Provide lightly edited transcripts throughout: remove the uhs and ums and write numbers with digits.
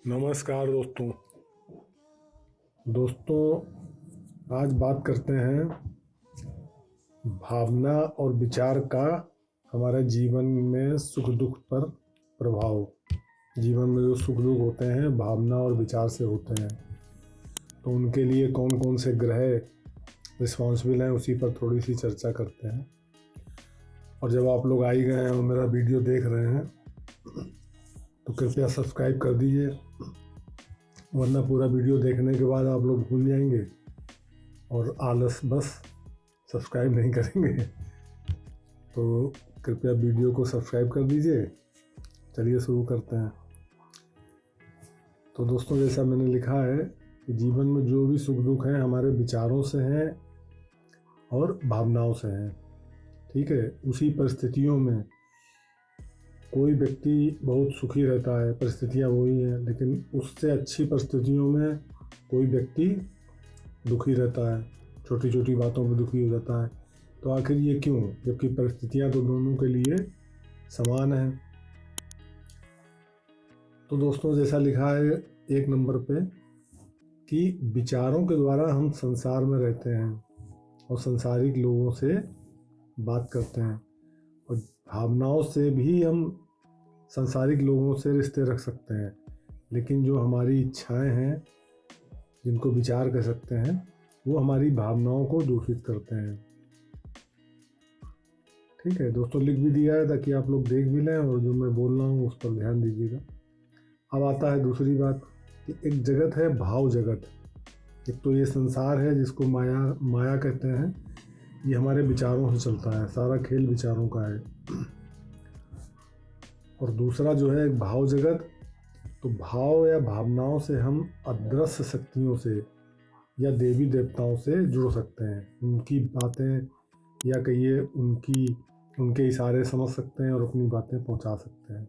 नमस्कार दोस्तों। आज बात करते हैं भावना और विचार का हमारे जीवन में सुख दुख पर प्रभाव। जीवन में जो सुख दुख होते हैं भावना और विचार से होते हैं, तो उनके लिए कौन कौन से ग्रह रिस्पॉन्सिबल हैं उसी पर थोड़ी सी चर्चा करते हैं। और जब आप लोग आ ही गए हैं और मेरा वीडियो देख रहे हैं तो कृपया सब्सक्राइब कर दीजिए, वरना पूरा वीडियो देखने के बाद आप लोग भूल जाएंगे और आलस बस सब्सक्राइब नहीं करेंगे। तो कृपया वीडियो को सब्सक्राइब कर दीजिए। चलिए शुरू करते हैं। तो दोस्तों, जैसा मैंने लिखा है कि जीवन में जो भी सुख दुख हैं हमारे विचारों से हैं और भावनाओं से हैं। ठीक है, उसी परिस्थितियों में कोई व्यक्ति बहुत सुखी रहता है, परिस्थितियाँ वही हैं, लेकिन उससे अच्छी परिस्थितियों में कोई व्यक्ति दुखी रहता है, छोटी छोटी बातों पर दुखी हो जाता है। तो आखिर ये क्यों, जबकि परिस्थितियाँ तो दोनों के लिए समान हैं। तो दोस्तों, जैसा लिखा है 1 नंबर पे कि विचारों के द्वारा हम संसार में रहते हैं और संसारिक लोगों से बात करते हैं, और भावनाओं से भी हम संसारिक लोगों से रिश्ते रख सकते हैं, लेकिन जो हमारी इच्छाएं हैं, जिनको विचार कह सकते हैं, वो हमारी भावनाओं को दूषित करते हैं। ठीक है दोस्तों, लिख भी दिया है ताकि आप लोग देख भी लें और जो मैं बोल रहा हूँ उस पर ध्यान दीजिएगा। अब आता है दूसरी बात कि एक जगत है भाव जगत। एक तो ये संसार है जिसको माया कहते हैं, ये हमारे विचारों से चलता है, सारा खेल विचारों का है। और दूसरा जो है एक भाव जगत, तो भाव या भावनाओं से हम अदृश्य शक्तियों से या देवी देवताओं से जुड़ सकते हैं, उनकी बातें या कहिए उनके इशारे समझ सकते हैं और अपनी बातें पहुंचा सकते हैं।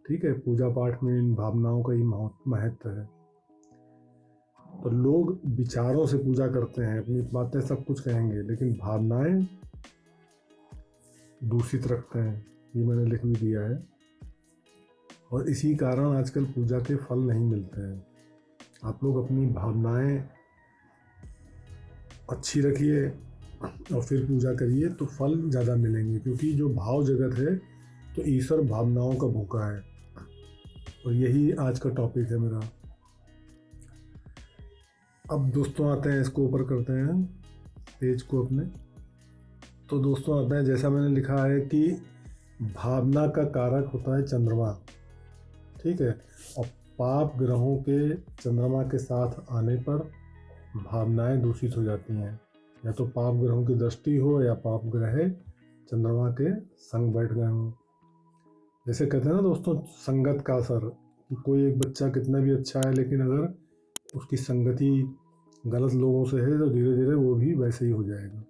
ठीक है, पूजा पाठ में इन भावनाओं का ही महत्व है। तो लोग विचारों से पूजा करते हैं, अपनी बातें सब कुछ कहेंगे, लेकिन भावनाएं दूषित रखते हैं, ये मैंने लिख भी दिया है। और इसी कारण आजकल पूजा के फल नहीं मिलते हैं। आप लोग अपनी भावनाएं अच्छी रखिए और फिर पूजा करिए तो फल ज़्यादा मिलेंगे, क्योंकि जो भाव जगत है तो ईश्वर भावनाओं का भूखा है। और यही आज का टॉपिक है मेरा। अब दोस्तों आते हैं, इसको ऊपर करते हैं पेज को अपने। तो दोस्तों आते हैं, जैसा मैंने लिखा है कि भावना का कारक होता है चंद्रमा। ठीक है, और पाप ग्रहों के चंद्रमा के साथ आने पर भावनाएं दूषित हो जाती हैं। या तो पाप ग्रहों की दृष्टि हो या पाप ग्रह चंद्रमा के संग बैठ गए हों। जैसे कहते हैं ना दोस्तों, संगत का असर, कि कोई एक बच्चा कितना भी अच्छा है, लेकिन अगर उसकी संगति गलत लोगों से है तो धीरे धीरे वो भी वैसे ही हो जाएगा।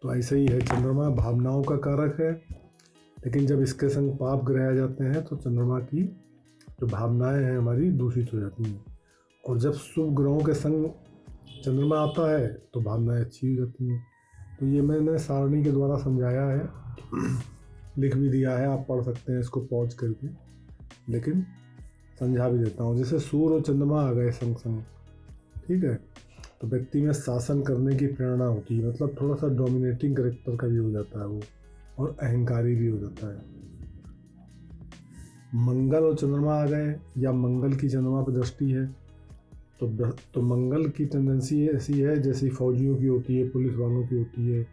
तो ऐसे ही है, चंद्रमा भावनाओं का कारक है, लेकिन जब इसके संग पाप ग्रह आ जाते हैं तो चंद्रमा की जो भावनाएं हैं हमारी दूषित हो जाती हैं। और जब शुभ ग्रहों के संग चंद्रमा आता है तो भावनाएं अच्छी हो जाती हैं। तो ये मैंने सारणी के द्वारा समझाया है, लिख भी दिया है, आप पढ़ सकते हैं इसको पॉज करके, लेकिन समझा भी देता हूँ। जैसे सूर्य और चंद्रमा आ गए संग संग, ठीक है, तो व्यक्ति में शासन करने की प्रेरणा होती है, मतलब थोड़ा सा डोमिनेटिंग कैरेक्टर का भी हो जाता है वो, और अहंकारी भी हो जाता है। मंगल और चंद्रमा आ गए, या मंगल की चंद्रमा पर दृष्टि है, तो मंगल की टेंडेंसी ऐसी है जैसी फौजियों की होती है, पुलिस वालों की होती है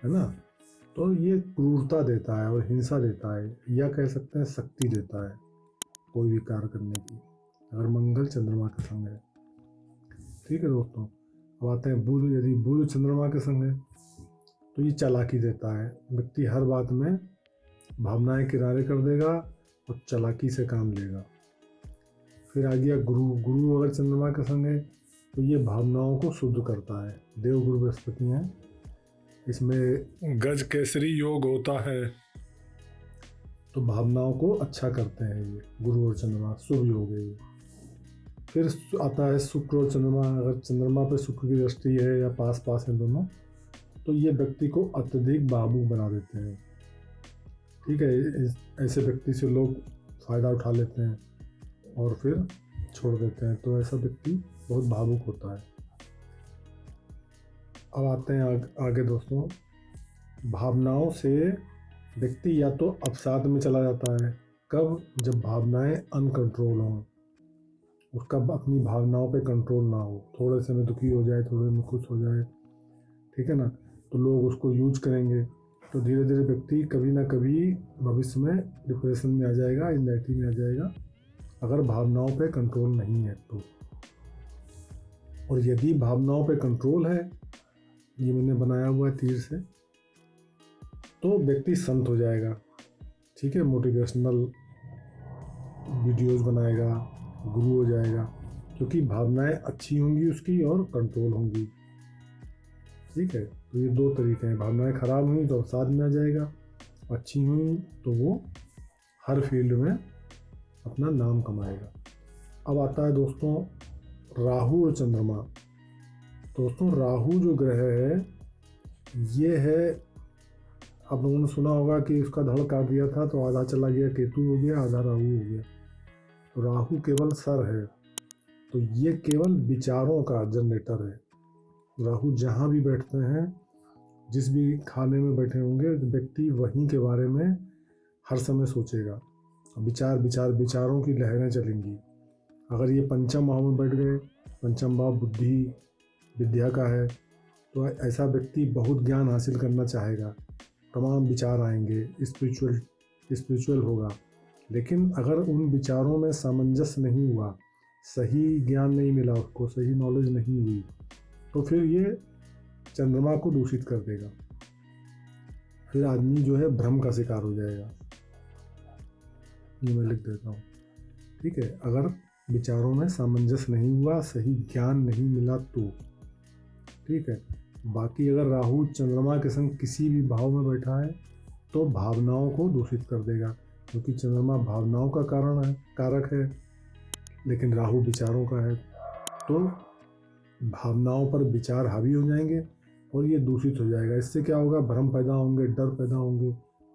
ना। तो ये क्रूरता देता है और हिंसा देता है, या कह सकते हैं शक्ति देता है कोई भी कार्य करने की, अगर मंगल चंद्रमा के संग है। ठीक है दोस्तों, अब आते हैं बुध। यदि बुध चंद्रमा के संग है तो ये चालाकी देता है, व्यक्ति हर बात में भावनाएं किनारे कर देगा और चालाकी से काम लेगा। फिर आ गया गुरु अगर चंद्रमा के संग है तो ये भावनाओं को शुद्ध करता है। देवगुरु बृहस्पति हैं, इसमें गज केसरी योग होता है, तो भावनाओं को अच्छा करते हैं ये गुरु और चंद्रमा, शुभ योग है ये। फिर आता है शुक्र और चंद्रमा। अगर चंद्रमा पे शुक्र की दृष्टि है या पास पास है दोनों, तो ये व्यक्ति को अत्यधिक भावुक बना देते हैं। ठीक है, ऐसे व्यक्ति से लोग फ़ायदा उठा लेते हैं और फिर छोड़ देते हैं, तो ऐसा व्यक्ति बहुत भावुक होता है। अब आते हैं आगे दोस्तों। भावनाओं से व्यक्ति या तो अवसाद में चला जाता है। कब? जब भावनाएं अनकंट्रोल हों, उसका अपनी भावनाओं पे कंट्रोल ना हो, थोड़े से में दुखी हो जाए, थोड़े में खुश हो जाए, ठीक है ना, तो लोग उसको यूज करेंगे, तो धीरे धीरे व्यक्ति कभी ना कभी भविष्य में डिप्रेशन में आ जाएगा, एंजाइटी में आ जाएगा, अगर भावनाओं पे कंट्रोल नहीं है तो। और यदि भावनाओं पे कंट्रोल है, ये मैंने बनाया हुआ है तीर से, तो व्यक्ति संत हो जाएगा, ठीक है, मोटिवेशनल वीडियोस बनाएगा, गुरु हो जाएगा, क्योंकि भावनाएं अच्छी होंगी उसकी और कंट्रोल होंगी, ठीक है। तो ये दो तरीके हैं, भावनाएं खराब हुई तो अवसाद में आ जाएगा, अच्छी हुई तो वो हर फील्ड में अपना नाम कमाएगा। अब आता है दोस्तों राहु और चंद्रमा। दोस्तों राहु जो ग्रह है, ये है, आप लोगों ने सुना होगा कि उसका धड़ काट दिया था तो आधा चला गया केतु हो गया, आधा राहु हो गया। तो राहु केवल सर है, तो ये केवल विचारों का जनरेटर है। राहु जहाँ भी बैठते हैं, जिस भी खाने में बैठे होंगे, व्यक्ति वहीं के बारे में हर समय सोचेगा, विचारों की लहरें चलेंगी। अगर ये पंचम भाव में बैठ गए, पंचम भाव बुद्धि विद्या का है, तो ऐसा व्यक्ति बहुत ज्ञान हासिल करना चाहेगा, तमाम विचार आएंगे, स्पिरिचुअल होगा। लेकिन अगर उन विचारों में सामंजस्य नहीं हुआ, सही ज्ञान नहीं मिला उसको, सही नॉलेज नहीं हुई, तो फिर ये चंद्रमा को दूषित कर देगा, फिर आदमी जो है भ्रम का शिकार हो जाएगा। ये मैं लिख देता हूँ, ठीक है। अगर विचारों में सामंजस्य नहीं हुआ, सही ज्ञान नहीं मिला तो, ठीक है। बाकी अगर राहु चंद्रमा के संग किसी भी भाव में बैठा है तो भावनाओं को दूषित कर देगा, क्योंकि चंद्रमा भावनाओं का कारक है, लेकिन राहु विचारों का है, तो भावनाओं पर विचार हावी हो जाएंगे और ये दूषित हो जाएगा। इससे क्या होगा? भ्रम पैदा होंगे, डर पैदा होंगे,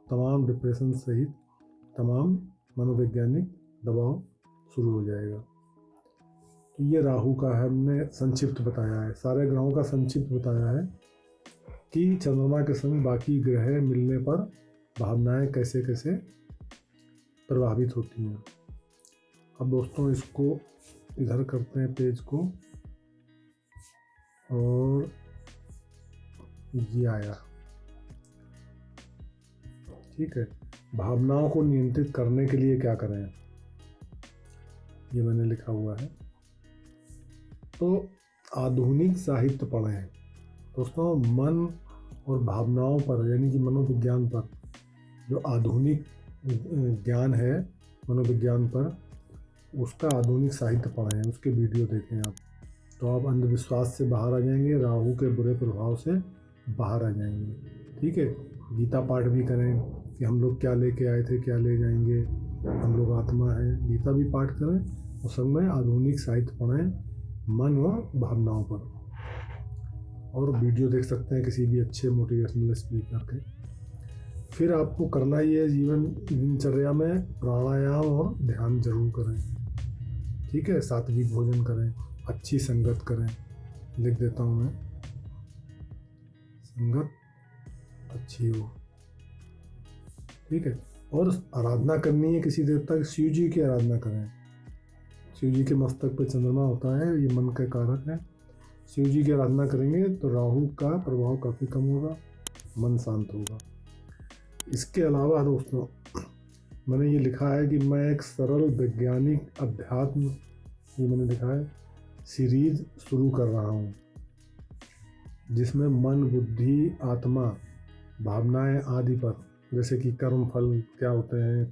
तमाम डिप्रेशन सहित तमाम मनोवैज्ञानिक दबाव शुरू हो जाएगा। तो ये राहु का है, हमने संक्षिप्त बताया है, सारे ग्रहों का संक्षिप्त बताया है कि चंद्रमा के संग बाकी ग्रह मिलने पर भावनाएं कैसे कैसे प्रभावित होती हैं। अब दोस्तों इसको इधर करते हैं पेज को, और ये आया, ठीक है। भावनाओं को नियंत्रित करने के लिए क्या करें, ये मैंने लिखा हुआ है। तो आधुनिक साहित्य पढ़ें दोस्तों। मन और भावनाओं पर, यानी कि मनोविज्ञान पर, जो आधुनिक ज्ञान है मनोविज्ञान पर, उसका आधुनिक साहित्य पढ़ें, उसके वीडियो देखें आप, तो आप अंधविश्वास से बाहर आ जाएंगे, राहु के बुरे प्रभाव से बाहर आ जाएंगे, ठीक है। गीता पाठ भी करें कि हम लोग क्या लेके आए थे, क्या ले जाएंगे, हम लोग आत्मा हैं, गीता भी पाठ करें, और संग में आधुनिक साहित्य पढ़ें मन और भावनाओं पर। और वीडियो देख सकते हैं किसी भी अच्छे मोटिवेशनल स्पीकर के। फिर आपको करना ये है, जीवन दिनचर्या में प्राणायाम और ध्यान जरूर करें, ठीक है। सात्विक भोजन करें, अच्छी संगत करें, लिख देता हूँ मैं, संगत अच्छी हो, ठीक है। और आराधना करनी है किसी देवता की, शिव जी की आराधना करें। शिव जी के मस्तक पे चंद्रमा होता है, ये मन का कारक है। शिव जी की आराधना करेंगे तो राहु का प्रभाव काफ़ी कम होगा, मन शांत होगा। इसके अलावा दोस्तों मैंने ये लिखा है कि मैं एक सरल वैज्ञानिक अध्यात्म, ये मैंने लिखा है, सीरीज शुरू कर रहा हूँ, जिसमें मन, बुद्धि, आत्मा, भावनाएं आदि पर, जैसे कि कर्म फल क्या होते हैं,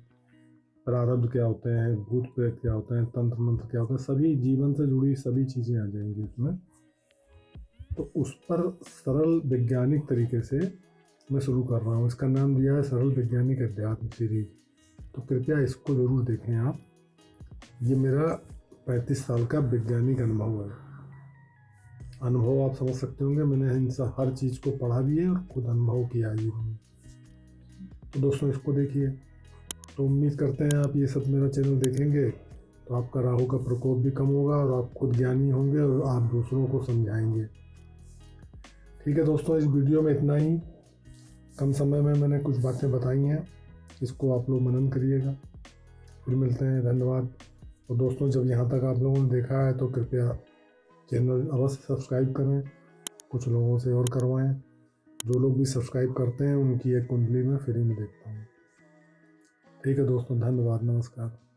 प्रारब्ध क्या होते हैं, भूत प्रेत क्या होते हैं, तंत्र मंत्र क्या होते हैं, सभी जीवन से जुड़ी सभी चीज़ें आ जाएंगी उसमें। तो उस पर सरल वैज्ञानिक तरीके से मैं शुरू कर रहा हूँ। इसका नाम दिया है सरल वैज्ञानिक अध्यात्म सीरीज। तो कृपया इसको ज़रूर देखें आप। ये मेरा 35 साल का वैज्ञानिक अनुभव है। अनुभव आप समझ सकते होंगे, मैंने इन हर चीज़ को पढ़ा भी है और खुद अनुभव किया है जीवन में। तो दोस्तों इसको देखिए। तो उम्मीद करते हैं आप ये सब मेरा चैनल देखेंगे तो आपका राहु का प्रकोप भी कम होगा और आप खुद ज्ञानी होंगे और आप दूसरों को समझाएंगे। ठीक है दोस्तों, इस वीडियो में इतना ही। कम समय में मैंने कुछ बातें बताई हैं, इसको आप लोग मनन करिएगा। फिर मिलते हैं, धन्यवाद। और दोस्तों, जब यहाँ तक आप लोगों ने देखा है तो कृपया चैनल अवश्य सब्सक्राइब करें, कुछ लोगों से और करवाएं। जो लोग भी सब्सक्राइब करते हैं उनकी एक कुंडली में फ्री में देखता हूँ। ठीक है दोस्तों, धन्यवाद, नमस्कार।